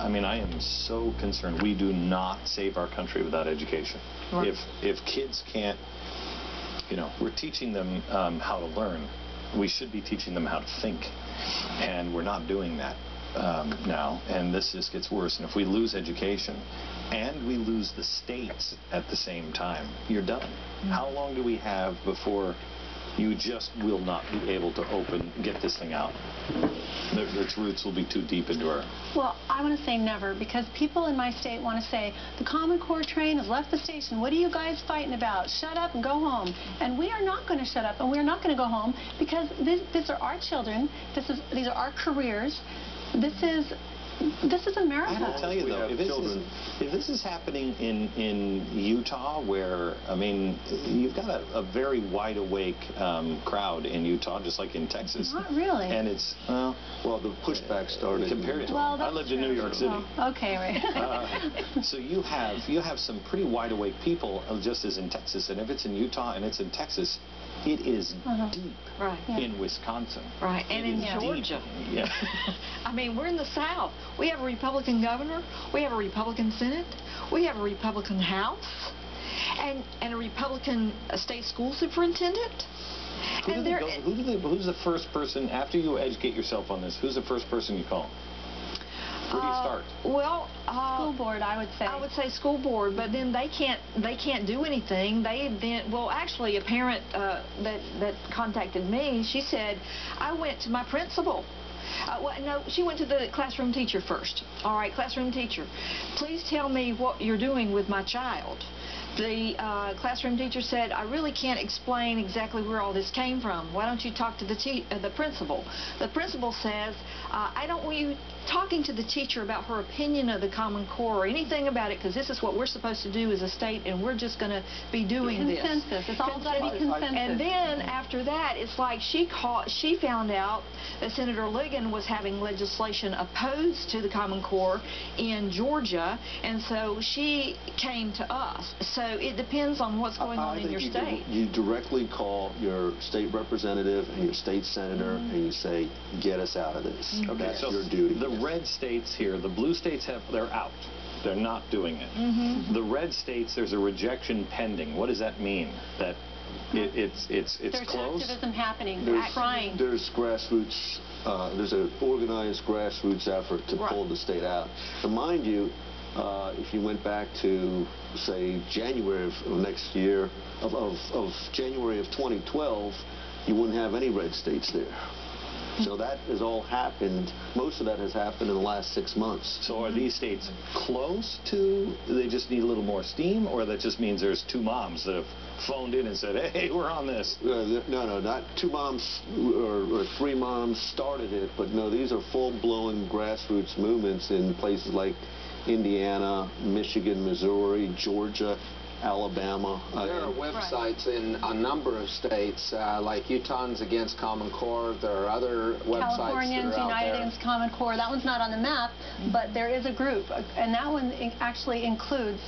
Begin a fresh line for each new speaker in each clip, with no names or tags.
I mean, I am so concerned. We do not save our country without education.
Right.
If kids can't, you know, we're teaching them how to learn. We should be teaching them how to think, and we're not doing that now, and this just gets worse. And if we lose education and we lose the states at the same time, you're done. How long do we have before you just will not be able to get this thing out? Its roots will be too deep into our...
Well, I want to say never, because people in my state want to say, the Common Core train has left the station. What are you guys fighting about? Shut up and go home. And we are not going to shut up, and we're not going to go home, because these are our children. These are our careers. This is America.
I have to tell you, though, if this is happening in Utah, where, I mean, you've got a very wide-awake crowd in Utah, just like in Texas.
Not really.
And it's,
well, the pushback started.
Compared to,
well,
I lived in New York City.
Well, okay, right.
So you have some pretty wide-awake people, just as in Texas. And if it's in Utah and it's in Texas, it is deep in Wisconsin.
Right, and in Georgia.
Yeah.
I mean, we're in the South. We have a Republican governor. We have a Republican Senate. We have a Republican House. And a Republican state school superintendent.
Who's the first person, after you educate yourself on this, who's the first person you call? Where do you start?
Well,
school board, I would say.
I would say school board, but then they can't do anything. Well, actually, a parent that contacted me, she said, I went to my principal. Well, no, she went to the classroom teacher first. All right, classroom teacher, please tell me what you're doing with my child. The classroom teacher said, I really can't explain exactly where all this came from. Why don't you talk to the principal? The principal says, I don't want you talking to the teacher about her opinion of the Common Core or anything about it, because this is what we're supposed to do as a state, and we're just going to be doing this.
Consensus. It's all got to be consensus.
And then after that, it's like she found out that Senator Ligon was having legislation opposed to the Common Core in Georgia, and so she came to us. So it depends on what's going on in your state.
You directly call your state representative and your state senator and you say, get us out of this.
Okay,
that's
so
your duty.
The red states here, the blue states they're out. They're not doing it. The red states, there's a rejection pending. What does that mean? That it's close?
There's activism happening. Trying.
There's grassroots. There's an organized grassroots effort to pull the state out. And mind you, if you went back to, say, January of next year, of January of 2012, you wouldn't have any red states there. So that has all happened. Most of that has happened in the last 6 months.
So are these states close to, they just need a little more steam, or that just means there's two moms that have phoned in and said, hey, we're on this?
No, not two moms or three moms started it, but no, these are full-blown grassroots movements in places like Indiana, Michigan, Missouri, Georgia, Alabama.
There are websites in a number of states, like Utahns Against Common Core. There are other websites
Californians
that are out
United
there.
Against Common Core. That one's not on the map, but there is a group, and that one actually includes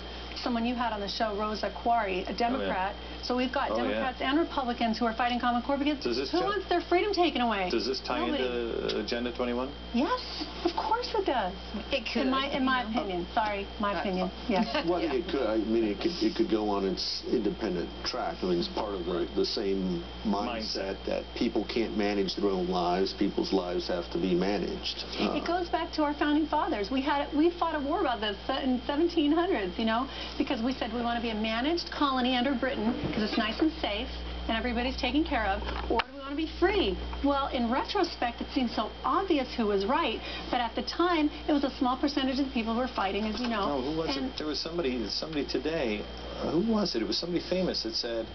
someone you had on the show, Rosa Quarry, a Democrat. So we've got Democrats and Republicans who are fighting Common Core, because who wants their freedom taken away?
Does this tie into Agenda 21?
Yes, of course it does. It could. In my opinion. Sorry, my opinion. Yes.
Well, it could. I mean, it could go on its independent track. I mean, it's part of the same mindset that people can't manage their own lives. People's lives have to be managed.
It goes back to our founding fathers. We fought a war about this in 1700s, you know, because we said we want to be a managed colony under Britain because it's nice and safe and everybody's taken care of, or do we want to be free? Well, in retrospect, it seems so obvious who was right, but at the time, it was a small percentage of the people who were fighting, as you know.
No, who was it? There was somebody today, who was it? It was somebody famous that said,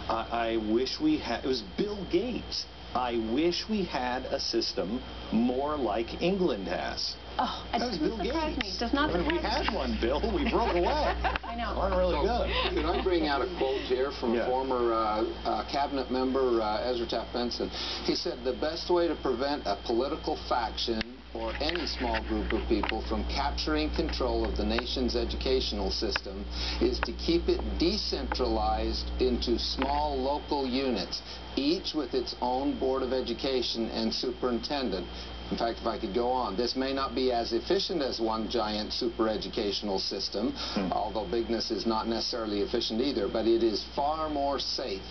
I wish we had, it was Bill Gates, I wish we had a system more like England has.
Oh, it doesn't surprise me. It does not surprise me.
We had one, Bill. We broke away.
I know.
Aren't really good.
Can I bring out a quote here from a former cabinet member, Ezra Taft Benson? He said, the best way to prevent a political faction or any small group of people from capturing control of the nation's educational system is to keep it decentralized into small local units, each with its own board of education and superintendent. In fact, if I could go on, this may not be as efficient as one giant super educational system, although bigness is not necessarily efficient either, but it is far more safe.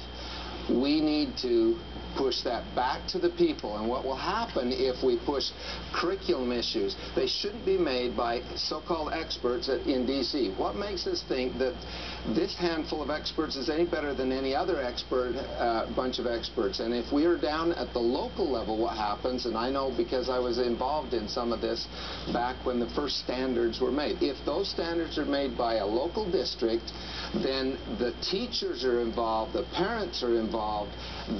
We need to push that back to the people, and what will happen if we push curriculum issues? They shouldn't be made by so-called experts in D.C. What makes us think that this handful of experts is any better than any other bunch of experts? And if we are down at the local level, what happens, and I know because I was involved in some of this back when the first standards were made, if those standards are made by a local district, then the teachers are involved, the parents are involved,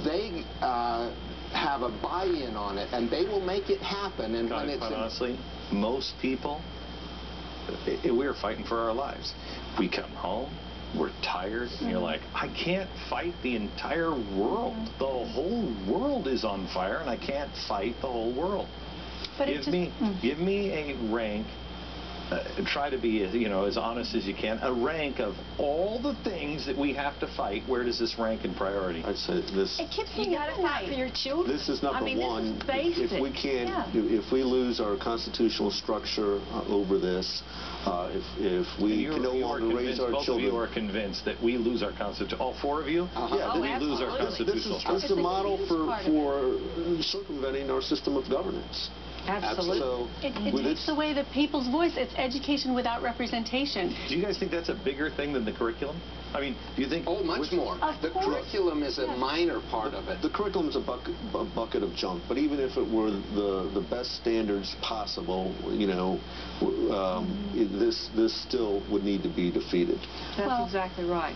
they have a buy-in on it, and they will make it happen. And when it's
honestly, most people, we're fighting for our lives. We come home, we're tired, and you're like, I can't fight the entire world. The whole world is on fire, and I can't fight the whole world.
But
give me a rank. Try to be as honest as you can. A rank of all the things that we have to fight. Where does this rank in priority?
I'd say this.
It keeps
You got to fight for your children.
This is number one.
This is basic.
If we can't, if we lose our constitutional structure over this, if we can no longer raise our children.
Both of you are convinced that we lose our constitution. All four of you?
Yeah,
we lose our constitutional structure.
This is a model for circumventing our system of governance.
Absolutely.
So
it takes away the people's voice. It's education without representation.
Do you guys think that's a bigger thing than the curriculum? I mean, do you think...
Oh, much more. The curriculum is a minor part of it.
The curriculum is a bucket of junk, but even if it were the best standards possible, this still would need to be defeated.
That's exactly right.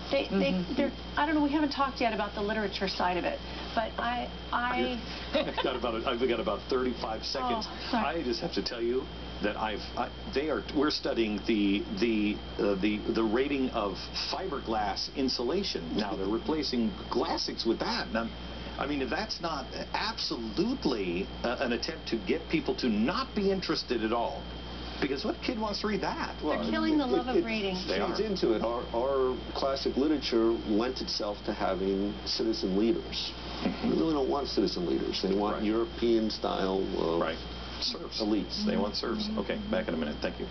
I don't know, we haven't talked yet about the literature side of it, but I've
got about 35 seconds. I just have to tell you that we're studying the rating of fiberglass insulation. Now they're replacing glassix with that. I mean, if that's not absolutely an attempt to get people to not be interested at all. Because what kid wants to read that?
They're killing the love of reading.
It feeds into it. Our classic literature lent itself to having citizen leaders. We really don't want citizen leaders. They want European style
serfs.
Elites.
They want serfs. Okay, back in a minute. Thank you.